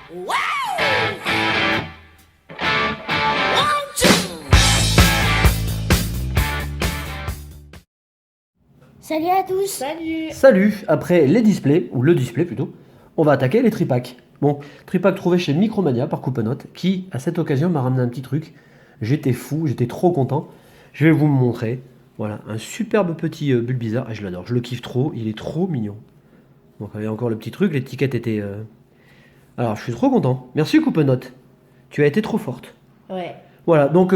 Salut à tous. Salut. Salut, après les displays, ou le display plutôt, on va attaquer les tripacks. Bon, tripack trouvé chez Micromania par Coupenote, qui à cette occasion m'a ramené un petit truc. J'étais fou, j'étais trop content. Je vais vous le montrer. Voilà, un superbe petit Bulbizarre. Ah, je l'adore, je le kiffe trop, il est trop mignon. Donc il y avait encore le petit truc, l'étiquette était... Alors je suis trop content. Merci Coupenote, tu as été trop forte. Ouais. Voilà, donc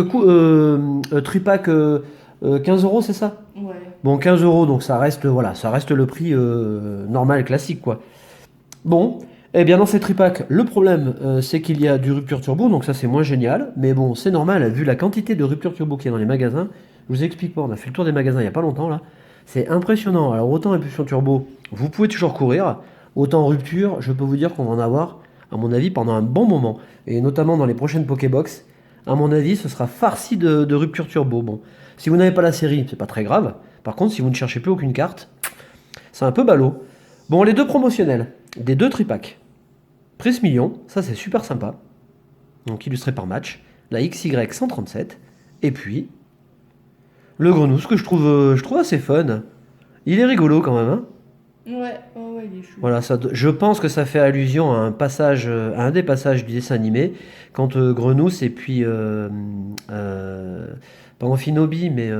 tripack 15 euros, c'est ça? Ouais. Bon, 15 euros, donc ça reste, voilà, ça reste le prix normal, classique, quoi. Bon, eh bien dans ces tripacks, le problème, c'est qu'il y a du rupture turbo, donc ça c'est moins génial, mais bon, c'est normal, vu la quantité de rupture turbo qu'il y a dans les magasins. Je vous explique pas, on a fait le tour des magasins il y a pas longtemps, là. C'est impressionnant. Alors, autant rupture turbo, vous pouvez toujours courir, autant rupture, je peux vous dire qu'on va en avoir, à mon avis, pendant un bon moment, et notamment dans les prochaines Pokébox. À mon avis, ce sera farci de rupture turbo. Bon, si vous n'avez pas la série, c'est pas très grave. Par contre, si vous ne cherchez plus aucune carte, c'est un peu ballot. Bon, les deux promotionnels, des deux tripacks. Prix million, ça c'est super sympa. Donc illustré par Match. La XY 137. Et puis, le Grenousse que je trouve assez fun. Il est rigolo quand même, hein. Ouais, il est chou. Voilà, je pense que ça fait allusion à un des passages du dessin animé, quand Grenousse et puis pas Amphinobi, mais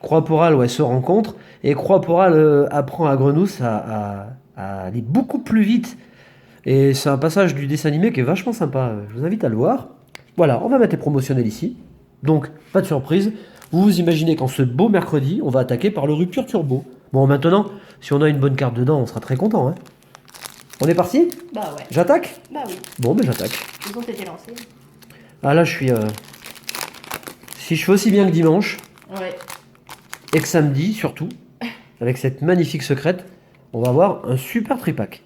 Croix-Poral, ouais, se rencontrent, et Croix-Poral apprend à Grenousse à aller beaucoup plus vite. Et c'est un passage du dessin animé qui est vachement sympa. Je vous invite à le voir. Voilà, on va mettre les promotionnels ici. Donc, pas de surprise. Vous vous imaginez qu'en ce beau mercredi, on va attaquer par le rupture turbo. Bon, maintenant, si on a une bonne carte dedans, on sera très content, hein. On est parti? Bah ouais. J'attaque? Bah oui. Bon, ben j'attaque. Ils ont été lancés. Ah là, je suis... Si je fais aussi bien que dimanche, Ouais. et que samedi, surtout, avec cette magnifique secrète, on va avoir un super tripack.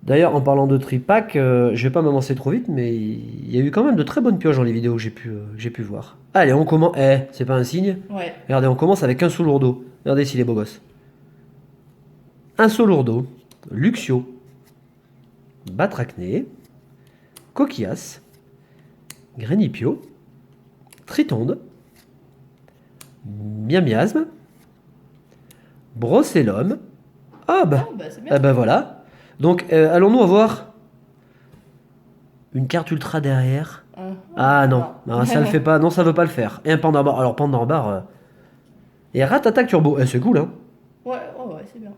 D'ailleurs, en parlant de tripack, je vais pas m'avancer trop vite, mais il y a eu quand même de très bonnes pioches dans les vidéos que j'ai pu voir. Allez, on commence... c'est pas un signe? Ouais. Regardez, on commence avec un Solourdo. Regardez s'il est beau gosse. Un Solourdo, Luxio, Batracné, Coquillas, Grenipio, Tritonde, Miamiasme, Brocellum. Ah bah, c'est bien. ah bah voilà. Donc allons-nous avoir une carte ultra derrière? Ah non, non, ça le fait pas. Non, ça veut pas le faire. Et un Pandabar. Alors Pandabar et Ratatak Turbo. C'est cool, hein. Ouais, c'est bien.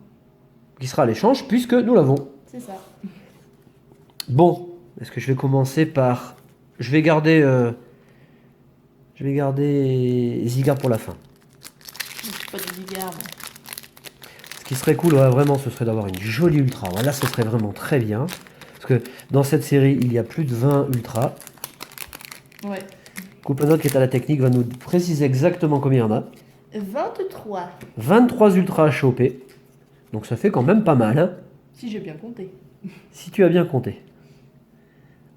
Qui sera à l'échange puisque nous l'avons. C'est ça. Bon, est-ce que je vais commencer par... Je vais garder Zygarde pour la fin. Pas de Zygarde. Ce qui serait cool, ouais, vraiment, ce serait d'avoir une jolie ultra. Voilà, ce serait vraiment très bien. Parce que dans cette série, il y a plus de 20 ultras. Ouais. Coupenote qui est à la technique va nous préciser exactement combien il y en a. 23. 23 ultras à choper. Donc ça fait quand même pas mal, hein, Si j'ai bien compté. si tu as bien compté.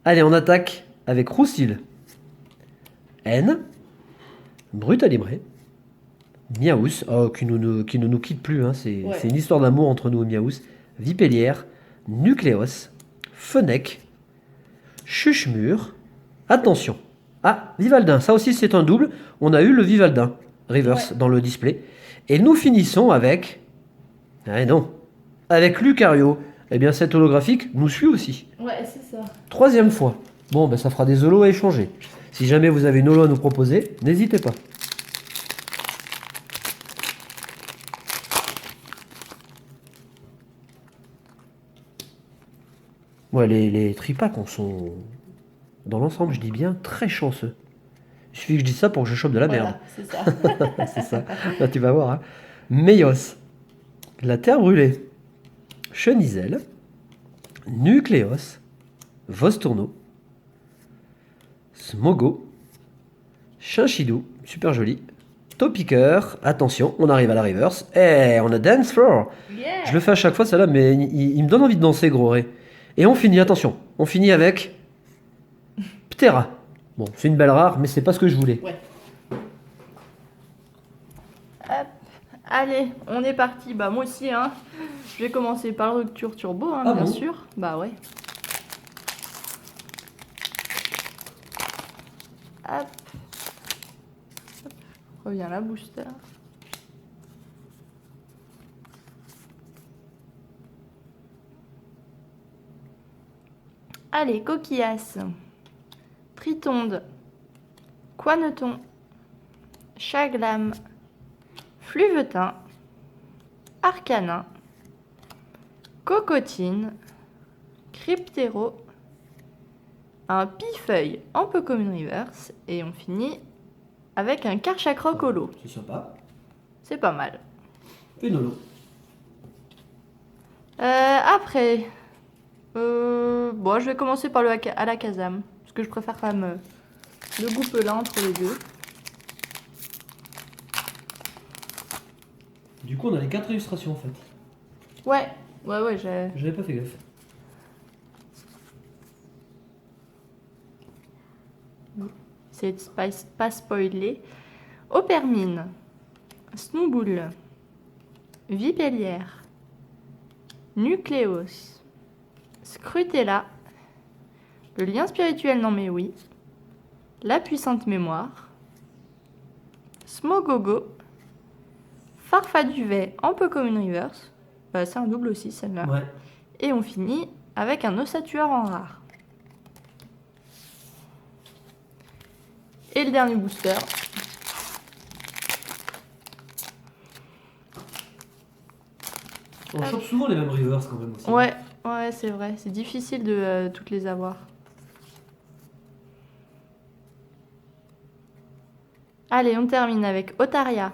Allez, on attaque avec Roussil, N, Brutalibré, Miaous, qui ne nous quitte plus, hein, c'est une histoire d'amour entre nous et Miaous, Vipellière, Nucléos, Fennec, Chuchemur, attention, Vivaldin, ça aussi c'est un double, on a eu le Vivaldin, reverse dans le display, et nous finissons avec, avec Lucario. Eh bien cet holographique nous suit aussi. Ouais, c'est ça. Troisième fois. Bon, ben ça fera des holos à échanger. Si jamais vous avez une holo à nous proposer, n'hésitez pas. Ouais, les tripacks sont, dans l'ensemble, je dis bien, très chanceux. Il suffit que je dise ça pour que je chope de la merde. C'est ça. C'est ça. Là, tu vas voir. Hein. Meios, la terre brûlée, Chenizel, Nucléos, Vostourneau, Smogo, Chinchidou, super joli, Topiqueur, attention, on arrive à la reverse, et on a Dance Floor. Yeah. Je le fais à chaque fois, celle-là, mais il me donne envie de danser, gros ré. Et on finit, attention, on finit avec Ptera. Bon, c'est une belle rare, mais c'est pas ce que je voulais. Ouais. Hop. Allez, on est parti. Bah moi aussi, hein. Je vais commencer par le rupture turbo, hein, Ah bien bon sûr. Bah ouais. Hop. Hop. Revient la booster. Allez, coquillasse. Tritonde. Coineton. Chaglam. Fluvetin. Arcanin. Cocotine. Cryptéro. Un pifeuille en Pokémon Reverse. Et on finit avec un Karchakroc holo. C'est sympa. C'est pas mal. Une holo. Après, bon, je vais commencer par le Alakazam. Parce que je préfère quand même le goupelin entre les deux. Du coup, on a les 4 illustrations en fait. Ouais, j'ai... J'avais pas fait gaffe. C'est pas spoilé. Opermine. Snowbull. Vipellière. Nucléos. Scrutella. Le lien spirituel non mais oui. La puissante mémoire. Smogogo. Farfaduvet en Pokémon Reverse. Bah, c'est un double aussi celle-là. Ouais. Et on finit avec un ossature en rare. Et le dernier booster. On chope souvent les mêmes reverse quand même aussi. Ouais, ouais, c'est vrai. C'est difficile de toutes les avoir. Allez, on termine avec Otaria,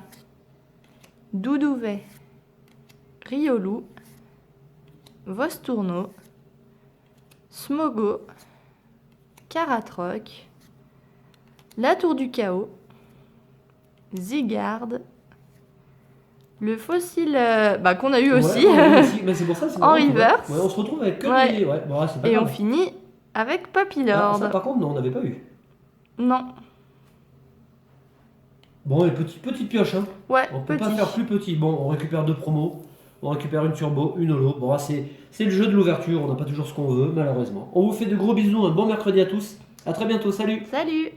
Doudouvet, Riolu, Vostourno, Smogo, Caratroc, la Tour du Chaos, Zygarde, le fossile qu'on a eu aussi, Ouais, aussi. Mais c'est pour ça, c'est en marrant, tu vois. reverse. Ouais, on se retrouve avec que Ouais. les... Ouais, bon, c'est pas Et grave. on finit avec Ah, Papilord. ça, par contre, non, on n'avait pas eu. Non, Bon, les petites pioches, hein. ouais, On peut petit. pas faire plus petit. Bon, on récupère 2 promos. On récupère une turbo, une holo. Bon, c'est le jeu de l'ouverture. On n'a pas toujours ce qu'on veut, malheureusement. On vous fait de gros bisous. Un bon mercredi à tous. À très bientôt. Salut! Salut!